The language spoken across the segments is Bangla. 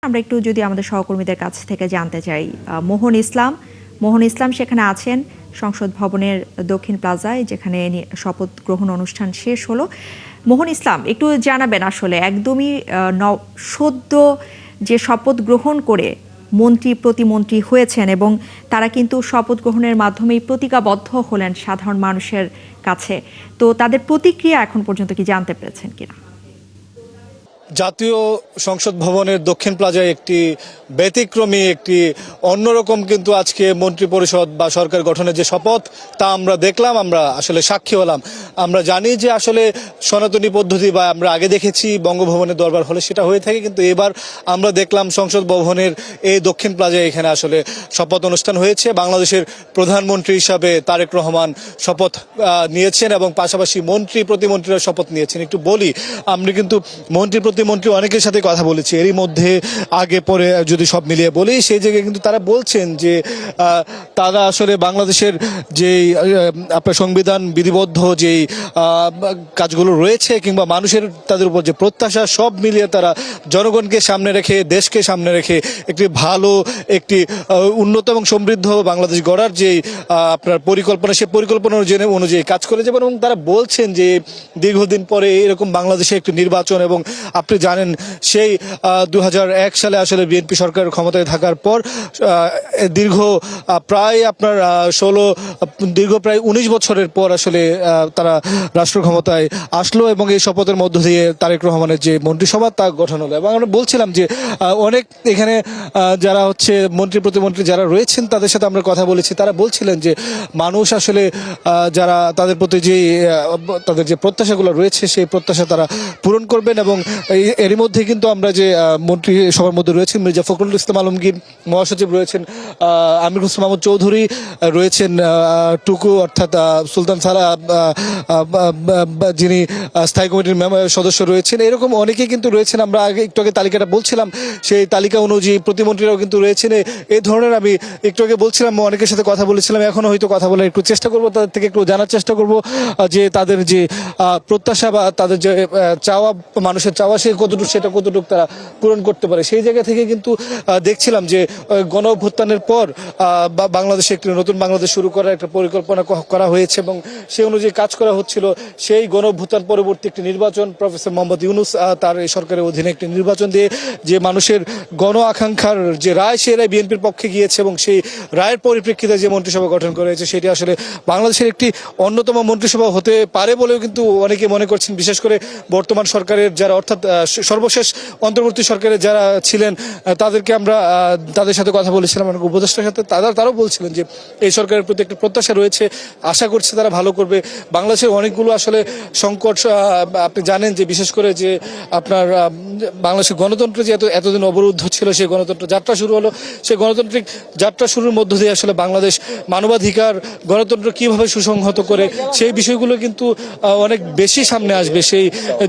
আমরা একটু যদি আমাদের সহকর্মীদের কাছ থেকে জানতে চাই, মোহন ইসলাম সেখানে আছেন সংসদ ভবনের দক্ষিণ প্লাজায়, যেখানে শপথ গ্রহণ অনুষ্ঠান শেষ হলো। মোহন ইসলাম, একটু জানাবেন আসলে একদমই সদ্য যে শপথ গ্রহণ করে মন্ত্রী প্রতিমন্ত্রী হয়েছেন এবং তারা কিন্তু শপথ গ্রহণের মাধ্যমেই প্রতিজ্ঞাবদ্ধ হলেন সাধারণ মানুষের কাছে, তো তাদের প্রতিক্রিয়া এখন পর্যন্ত কি জানতে পেরেছেন কিনা? জাতীয় সংসদ ভবনের দক্ষিণ প্লাজায় একটি ব্যতিক্রমী একটি অন্যরকম কিন্তু আজকে মন্ত্রী পরিষদ বা সরকার গঠনের যে শপথ তা আমরা দেখলাম, আমরা আসলে সাক্ষী হলাম। আমরা জানি যে আসলে সনাতনী পদ্ধতি বা আমরা আগে দেখেছি বঙ্গভবনের দরবার হলে সেটা হয়ে থাকে, কিন্তু এবার আমরা দেখলাম সংসদ ভবনের এই দক্ষিণ প্লাজায় এখানে আসলে শপথ অনুষ্ঠান হয়েছে। বাংলাদেশের প্রধানমন্ত্রী হিসাবে তারেক রহমান শপথ নিয়েছেন এবং পাশাপাশি মন্ত্রী প্রতিমন্ত্রীরা শপথ নিয়েছেন। একটু বলি, আমরা কিন্তু মন্ত্রী প্রতিমন্ত্রী অনেকের সাথে কথা বলেছি, এরই মধ্যে আগে পরে যদি সব মিলিয়ে বলি, সেই জায়গায় কিন্তু তারা বলছেন যে তারা আসলে বাংলাদেশের যেই আপনার সংবিধান বিধিবদ্ধ যেই কাজগুলো রয়েছে কিংবা মানুষের তাদের উপর যে প্রত্যাশা, সব মিলিয়ে তারা জনগণকে সামনে রেখে দেশকে সামনে রেখে একটি ভালো একটি উন্নত এবং সমৃদ্ধ বাংলাদেশ গড়ার যেই আপনার পরিকল্পনা, সেই পরিকল্পনা অনুযায়ী কাজ করে যাবেন। এবং তারা বলছেন যে দীর্ঘদিন পরে এরকম বাংলাদেশে একটি নির্বাচন, এবং আপনি জানেন সেই 2001 সালে আসলে বিএনপি সরকার ক্ষমতায় থাকার পর দীর্ঘ প্রায় 19 বছরের পর আসলে তারা রাষ্ট্র ক্ষমতায় আসলো এবং এই শপথের মধ্য দিয়ে তারেক রহমানের যে মন্ত্রিসভা তা গঠন হলো। এবং আমরা বলছিলাম যে অনেক এখানে যারা হচ্ছে মন্ত্রী প্রতিমন্ত্রী যারা রয়েছেন তাদের সাথে আমরা কথা বলেছি, তারা বলছিলেন যে মানুষ আসলে যারা তাদের প্রতি যে তাদের যে প্রত্যাশাগুলো রয়েছে সেই প্রত্যাশা তারা পূরণ করবেন। এবং এরই মধ্যে কিন্তু আমরা যে মন্ত্রী সভার মধ্যে রয়েছেন মির্জা ফখরুল ইসলাম আলমগীর, মহাসচিব রয়েছেন আমির হোসেন মাহমুদ চৌধুরী, রয়েছেন টুকু অর্থাৎ সুলতান সারা যিনি স্থায়ী কমিটির সদস্য রয়েছেন, এরকম অনেকেই কিন্তু রয়েছেন। আমরা একটু আগে তালিকাটা বলছিলাম, সেই তালিকা অনুযায়ী প্রতিমন্ত্রীরাও কিন্তু রয়েছেন। এই ধরনের আমি একটু আগে বলছিলাম অনেকের সাথে কথা বলেছিলাম, এখনো হয়তো কথা বলার একটু চেষ্টা করবো, তাদের থেকে একটু জানার চেষ্টা করব যে তাদের যে প্রত্যাশা বা তাদের যে চাওয়া, মানুষের চাওয়া, সে কতটুকু তারা পূরণ করতে পারে। সেই জায়গা থেকে কিন্তু দেখছিলাম যে গণ অভ্যুত্থানের পর বাংলাদেশে একটি নতুন বাংলাদেশ শুরু করার একটা পরিকল্পনা করা হয়েছে এবং সেই অনুযায়ী কাজ করা হচ্ছিল। সেই গণ অভ্যুত্থান পরবর্তী একটি নির্বাচন, প্রফেসর মোহাম্মদ ইউনূস তার এই সরকারের অধীনে একটি নির্বাচন দিয়ে যে মানুষের গণ আকাঙ্ক্ষার যে রায়, সেই রায় বিএনপির পক্ষে গিয়েছে এবং সেই রায়ের পরিপ্রেক্ষিতে যে মন্ত্রিসভা গঠন করা হয়েছে সেটি আসলে বাংলাদেশের একটি অন্যতম মন্ত্রিসভা হতে পারে বলেও কিন্তু অনেকে মনে করছেন। বিশেষ করে বর্তমান সরকারের যারা, অর্থাৎ সর্বশেষ অন্তর্বর্তী সরকারের যারা ছিলেন তাদেরকে আমরা তাদের সাথে কথা বলেছিলাম, অনেক উপদেষ্টার সাথে, তারাও বলছিলেন যে এই সরকারের প্রতি একটা প্রত্যাশা রয়েছে, আশা করছে তারা ভালো করবে। বাংলাদেশের অনেকগুলো আসলে সংকট, আপনি জানেন যে বিশেষ করে যে আপনার বাংলাদেশের গণতন্ত্র যে এতদিন অবরুদ্ধ ছিল, সেই গণতন্ত্র যাত্রা শুরু হলো। সেই গণতান্ত্রিক যাত্রা শুরুর মধ্য দিয়ে আসলে বাংলাদেশ মানবাধিকার, গণতন্ত্র কিভাবে সুসংহত করে সেই বিষয়গুলো কিন্তু অনেক বেশি সামনে আসবে। সেই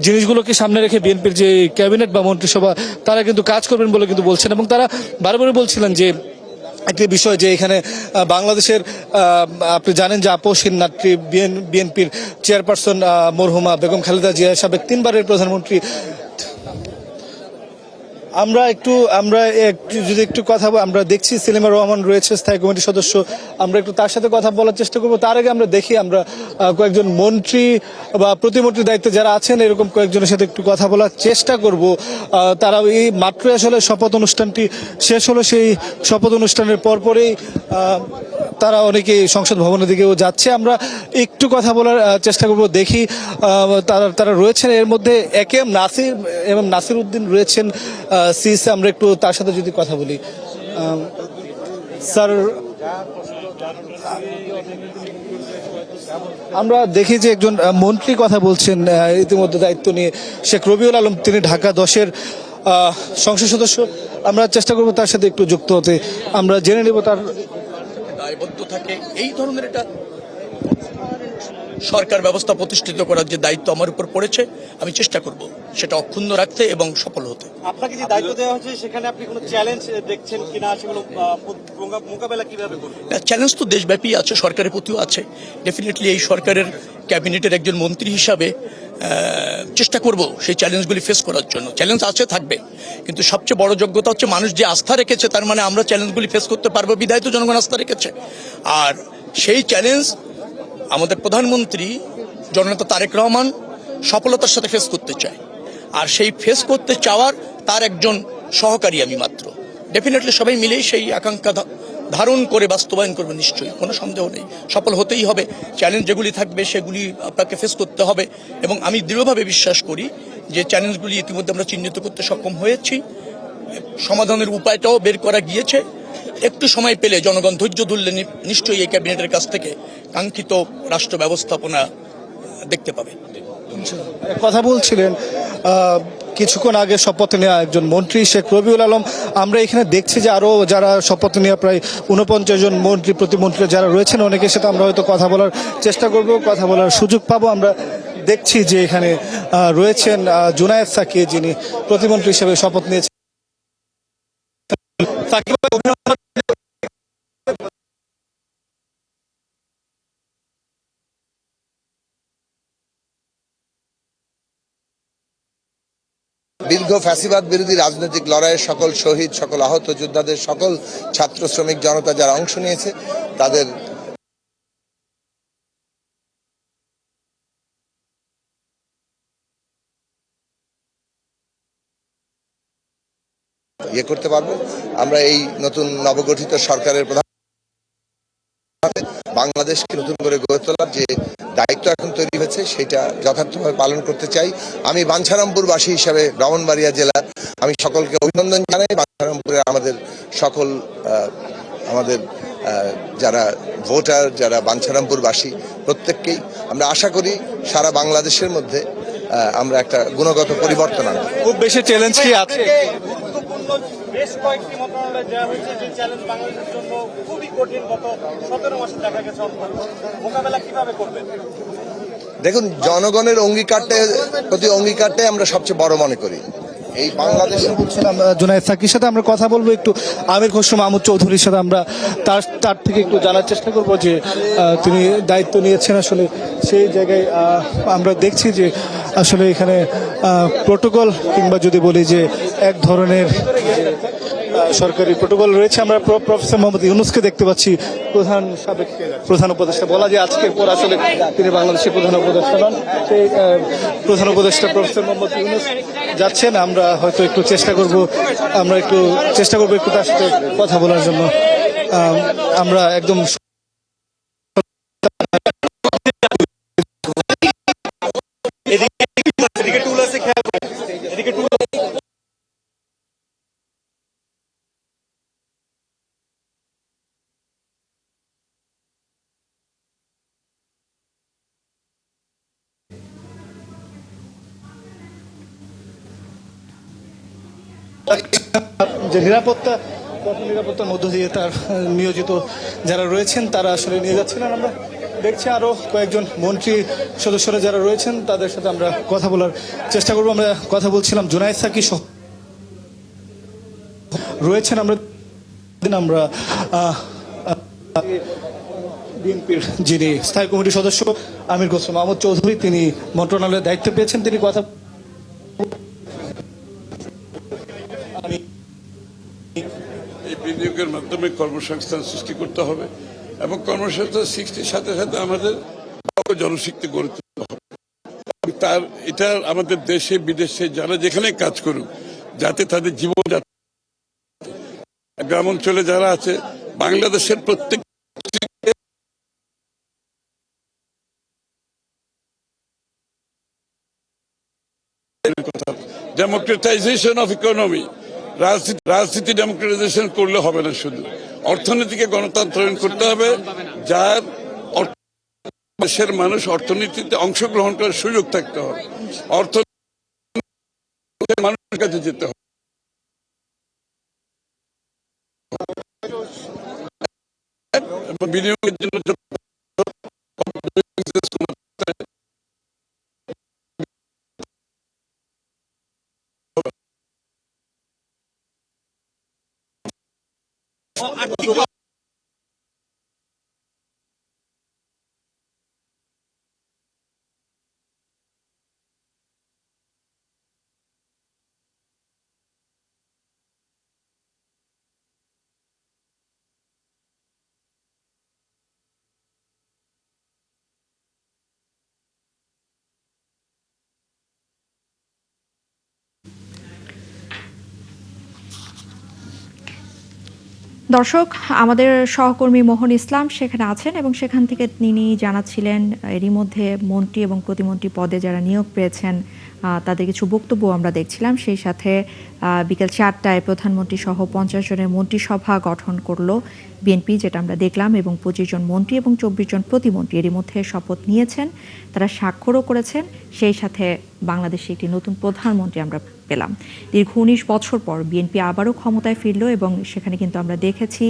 জিনিসগুলোকে সামনে রেখে বিএনপির যে ক্যাবিনেট বা মন্ত্রিসভা তারা কিন্তু কাজ করবেন বলে কিন্তু বলছেন। এবং তারা বারবারই বলছিলেন যে একটি বিষয় যে এখানে বাংলাদেশের আপনি জানেন যে আপসহীন নেত্রী বিএনপির চেয়ারপারসন মরহুমা বেগম খালেদা জিয়া, সাবেক 3 বারের প্রধানমন্ত্রী। আমরা যদি একটু কথা আমরা দেখছি সেলিমা রহমান রয়েছে স্থায়ী কমিটির সদস্য, আমরা একটু তার সাথে কথা বলার চেষ্টা করব। তার আগে আমরা দেখি আমরা কয়েকজন মন্ত্রী বা প্রতিমন্ত্রীর দায়িত্বে যারা আছেন এরকম কয়েকজনের সাথে একটু কথা বলার চেষ্টা করব। তারা এই মাত্র আসলে শপথ অনুষ্ঠানটি শেষ হলো, সেই শপথ অনুষ্ঠানের পরপরই তারা অনেকেই সংসদ ভবনের দিকেও যাচ্ছে। আমরা একটু কথা বলার চেষ্টা করব, দেখি তারা রয়েছেন। এর মধ্যে একেএম নাসির এবং নাসির উদ্দিন রয়েছেন সিএসএ, আমরা একটু তার সাথে যদি কথা বলি। স্যার, আমরা দেখি যে একজন মন্ত্রী কথা বলছেন ইতিমধ্যে দায়িত্ব নিয়ে, শেখ রবিউল আলম, তিনি ঢাকা 10-এর সংসদ সদস্য। আমরা চেষ্টা করব তার সাথে একটু যুক্ত হতে, আমরা জেনে নেব তার দায়বদ্ধ থাকে এই ধরনের একটা সরকার ব্যবস্থা প্রতিষ্ঠিত করার যে দায়িত্ব আমার উপর পড়েছে, আমি চেষ্টা করব সেটা অক্ষুণ্ণ রাখতে এবং সফল হতে। আপনাকে যে দায়িত্ব দেওয়া হয়েছে সেখানে আপনি কোনো চ্যালেঞ্জ দেখছেন কিনা, সেগুলো মোকাবেলা কিভাবে করবেন? চ্যালেঞ্জ তো দেশব্যাপী আছে, সরকারের প্রতিও আছে। ডেফিনেটলি এই সরকারের ক্যাবিনেটের একজন মন্ত্রী হিসাবে চেষ্টা করব সেই চ্যালেঞ্জগুলি ফেস করার জন্য। চ্যালেঞ্জ আছে, থাকবে, কিন্তু সবচেয়ে বড় যোগ্যতা হচ্ছে মানুষ যে আস্থা রেখেছে, তার মানে আমরা চ্যালেঞ্জগুলি ফেস করতে পারবো বিধায় তো জনগণ আস্থা রেখেছে। আর সেই চ্যালেঞ্জ আমাদের প্রধানমন্ত্রী জননেতা তারেক রহমান সফলতার সাথে ফেস করতে চায়, আর সেই ফেস করতে চাওয়ার তার একজন সহকারী আমি মাত্র। ডেফিনেটলি সবাই মিলেই সেই আকাঙ্ক্ষা ধারণ করে বাস্তবায়ন করবে, নিশ্চয়ই, কোনো সন্দেহ নেই। সফল হতেই হবে, চ্যালেঞ্জ যেগুলি থাকবে সেগুলি আপনাকে ফেস করতে হবে, এবং আমি দৃঢ়ভাবে বিশ্বাস করি যে চ্যালেঞ্জগুলি ইতিমধ্যে আমরা চিহ্নিত করতে সক্ষম হয়েছি, সমাধানের উপায়টাও বের করা গিয়েছে। একটু সময় পেলে জনগণ ধৈর্য ধরলে নিশ্চয়ই এই ক্যাবিনেটের কাছ থেকে কাঙ্ক্ষিত রাষ্ট্র ব্যবস্থাপনা দেখতে পাবে। কথা বলছিলেন কিছুক্ষণ আগে শপথ নেওয়া একজন মন্ত্রী শেখ রবিউল আলম। আমরা এখানে দেখছি যে আরও যারা শপথ নেওয়া প্রায় 49 জন মন্ত্রী প্রতিমন্ত্রী যারা রয়েছেন, অনেকের সাথে আমরা হয়তো কথা বলার চেষ্টা করব, কথা বলার সুযোগ পাবো। আমরা দেখছি যে এখানে রয়েছেন জুনায়েদ সাকি, যিনি প্রতিমন্ত্রী হিসেবে শপথ নিয়েছেন। সাকিব ভাই, দীর্ঘ ফ্যাসিবাদ বিরোধী রাজনৈতিক লড়াইয়ের সকল শহীদ, সকল আহত যোদ্ধাদের, সকল ছাত্র শ্রমিক জনতা যারা অংশ নিয়েছে তাদের ইয়ে করতে পারবো। আমরা এই নতুন নবগঠিত সরকারের প্রধান বাংলাদেশকে নতুন করে গড়ে তোলার যে দায়িত্ব এখন তৈরি হয়েছে সেটা যথার্থভাবে পালন করতে চাই। আমি বাঞ্ছারামপুরবাসী হিসাবে, ব্রাহ্মণবাড়িয়া জেলা, আমি সকলকে অভিনন্দন জানাই। বাঞ্ছারামপুরে আমাদের সকল আমাদের যারা ভোটার, যারা বাঞ্ছারামপুরবাসী, প্রত্যেককেই আমরা আশা করি সারা বাংলাদেশের মধ্যে আমরা একটা গুণগত পরিবর্তন আনবো। খুব বেশি চ্যালেঞ্জ কি আছে? বেশ কয়েকটি মন্ত্রণালয় দেওয়া হয়েছে যে চ্যালেঞ্জ বাংলাদেশের জন্য খুবই কঠিন, গত 17 মাসে দেখা গেছে। মোকাবেলা কিভাবে করবেন? দেখুন, জনগণের প্রতি অঙ্গীকারটাই আমরা সবচেয়ে বড় মনে করি। এই বাংলাদেশে বলছিলাম জুনায়েদ সাকির সাথে আমরা কথা বলবো, একটু আমির খসরু মাহমুদ চৌধুরীর সাথে আমরা তার থেকে একটু জানার চেষ্টা করব যে তিনি দায়িত্ব নিয়েছেন। আসলে সেই জায়গায় আমরা দেখছি যে আসলে এখানে প্রোটোকল, কিংবা যদি বলি যে এক ধরনের সরকারি প্রোটোকল রয়েছে। আমরা প্রফেসর মোহাম্মদ ইউনূসকে দেখতে পাচ্ছি, সাবেক প্রধান উপদেষ্টা। বলা যায় আজকের পর আসলে তিনি বাংলাদেশের প্রধান উপদেষ্টা নন, সেই প্রধান উপদেষ্টা প্রফেসর মোহাম্মদ ইউনূস যাচ্ছেন। আমরা হয়তো একটু চেষ্টা করব একটু তার সাথে কথা বলার জন্য। আমরা একদম যে নিরাপত্তার মধ্য দিয়ে তার নিয়োজিত যারা রয়েছেন তারা আসলে নিয়ে যাচ্ছিলেন। আমরা দেখছি আরো কয়েকজন মন্ত্রী সদস্যরা যারা রয়েছেন তাদের সাথে আমরা কথা বলার চেষ্টা করবো। আমরা কথা বলছিলাম জুনায়েদ সাকি রয়েছেন। আমরা বিএনপির যিনি স্থায়ী কমিটির সদস্য আমির খসরু মাহমুদ চৌধুরী, তিনি মন্ত্রণালয়ের দায়িত্ব পেয়েছেন। তিনি কথা এই বিনিয়োগের মাধ্যমে কর্মসংস্থান সৃষ্টি করতে হবে, এবং কর্মসংস্থান সৃষ্টির সাথে সাথে আমাদের জনশক্তি গড়ে তুলতে হবে। এটা আমাদের দেশে বিদেশে যারা যেখানে কাজ করুক, যাতে তাদের জীবন, গ্রাম অঞ্চলে যারা আছে, বাংলাদেশের প্রত্যেক ডেমোক্রেটাইজেশন অফ ইকোনমি, রাজনীতি ডেমোক্রেটাইজেশন করলে হবে না, শুধু অর্থনীতিকে গণতন্ত্রায়ন করতে হবে, যার দেশের মানুষ অর্থনীতিতে অংশগ্রহণ করার সুযোগ থাকতে হবে, অর্থনীতি মানুষের কাছে যেতে হবে। বিনিয়োগের জন্য দর্শক, আমাদের সহকর্মী মোহন ইসলাম সেখানে আছেন এবং সেখান থেকে তিনি জানাচ্ছিলেন এরই মধ্যে মন্ত্রী এবং প্রতিমন্ত্রী পদে যারা নিয়োগ পেয়েছেন তাদের কিছু বক্তব্য আমরা দেখছিলাম। সেই সাথে বিকেল 4টায় প্রধানমন্ত্রী সহ 50 জনের মন্ত্রিসভা গঠন করলো বিএনপি, যেটা আমরা দেখলাম, এবং 25 জন মন্ত্রী এবং 24 জন প্রতিমন্ত্রী এরই মধ্যে শপথ নিয়েছেন, তারা স্বাক্ষরও করেছেন। সেই সাথে বাংলাদেশে একটি নতুন প্রধানমন্ত্রী আমরা পেলাম। দীর্ঘ 19 বছর পর বিএনপি আবারও ক্ষমতায় ফিরল এবং সেখানে কিন্তু আমরা দেখেছি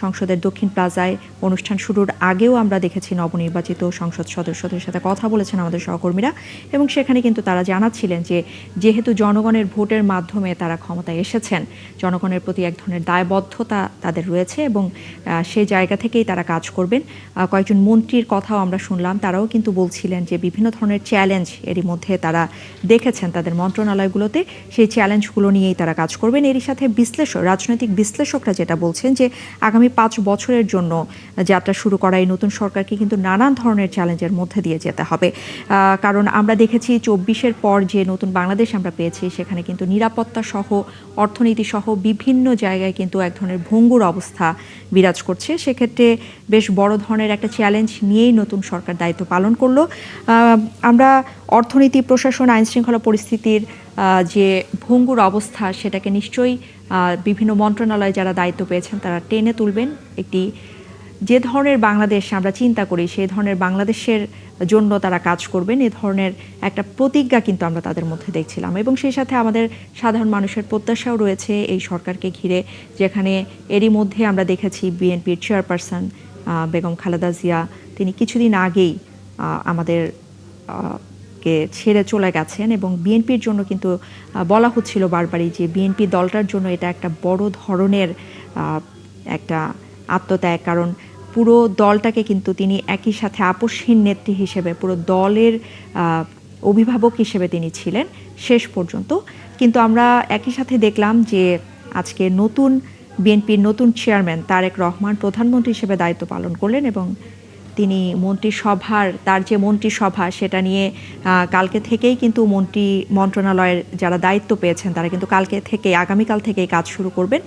সংসদের দক্ষিণ প্লাজায় অনুষ্ঠান শুরুর আগেও আমরা দেখেছি নবনির্বাচিত সংসদ সদস্যদের সাথে কথা বলেছেন আমাদের সহকর্মীরা, এবং সেখানে কিন্তু তারা জানাচ্ছিলেন যে যেহেতু জনগণের ভোটের মাধ্যমে তারা ক্ষমতায় এসেছেন, জনগণের প্রতি এক ধরনের দায়বদ্ধতা তাদের রয়েছে এবং সেই জায়গা থেকেই তারা কাজ করবেন। কয়েকজন মন্ত্রীর কথাও আমরা শুনলাম, তারাও কিন্তু বলছিলেন যে বিভিন্ন ধরনের চ্যালেঞ্জ এরই মধ্যে তারা দেখেছেন তাদের মন্ত্রণালয়গুলোতে, সেই চ্যালেঞ্জগুলো নিয়েই তারা কাজ করবেন। এরই সাথে রাজনৈতিক বিশ্লেষকরা যেটা বলছেন যে আগামী 5 বছরের জন্য যাত্রা শুরু করা এই নতুন সরকারকে কিন্তু নানান ধরনের চ্যালেঞ্জের মধ্যে দিয়ে যেতে হবে। কারণ আমরা দেখেছি 24-এর পর যে নতুন বাংলাদেশ আমরা পেয়েছি, সেখানে কিন্তু নিরাপত্তা সহ অর্থনীতি সহ বিভিন্ন জায়গায় কিন্তু এক ধরনের ভঙ্গুর অবস্থা বিরাজ করছে। সেক্ষেত্রে বেশ বড় ধরনের একটা চ্যালেঞ্জ নিয়েই নতুন সরকার দায়িত্ব পালন করলো। আমরা অর্থনীতি, প্রশাসন, আইনশৃঙ্খলা পরিস্থিতির যে ভঙ্গুর অবস্থা, সেটাকে নিশ্চয়ই বিভিন্ন মন্ত্রণালয় যারা দায়িত্ব পেয়েছেন তারা টেনে তুলবেন। একটি যে ধরনের বাংলাদেশ আমরা চিন্তা করি, সেই ধরনের বাংলাদেশের জন্য তারা কাজ করবেন, এ ধরনের একটা প্রতিজ্ঞা কিন্তু আমরা তাদের মধ্যে দেখছিলাম। এবং সেই সাথে আমাদের সাধারণ মানুষের প্রত্যাশাও রয়েছে এই সরকারকে ঘিরে, যেখানে এরই মধ্যে আমরা দেখেছি বিএনপির চেয়ারপারসন বেগম খালেদা জিয়া, তিনি কিছুদিন আগেই আমাদের কে ছেড়ে চলে গেছেন এবং বিএনপির জন্য কিন্তু বলা হচ্ছিল বারবারই যে বিএনপি দলটার জন্য এটা একটা বড় ধরনের একটা আত্মত্যাগ, কারণ পুরো দলটাকে কিন্তু তিনি একই সাথে আপসহীন নেত্রী হিসেবে পুরো দলের অভিভাবক হিসেবে তিনি ছিলেন শেষ পর্যন্ত। কিন্তু আমরা একই সাথে দেখলাম যে আজকে নতুন বিএনপির নতুন চেয়ারম্যান তারেক রহমান প্রধানমন্ত্রী হিসেবে দায়িত্ব পালন করলেন এবং তিনি তার যে মন্ত্রিসভা সেটা নিয়ে কালকে থেকেই কিন্তু মন্ত্রণালয়ের যারা দায়িত্ব পেয়েছেন তারা কিন্তু আগামীকাল থেকেই কাজ শুরু করবেন।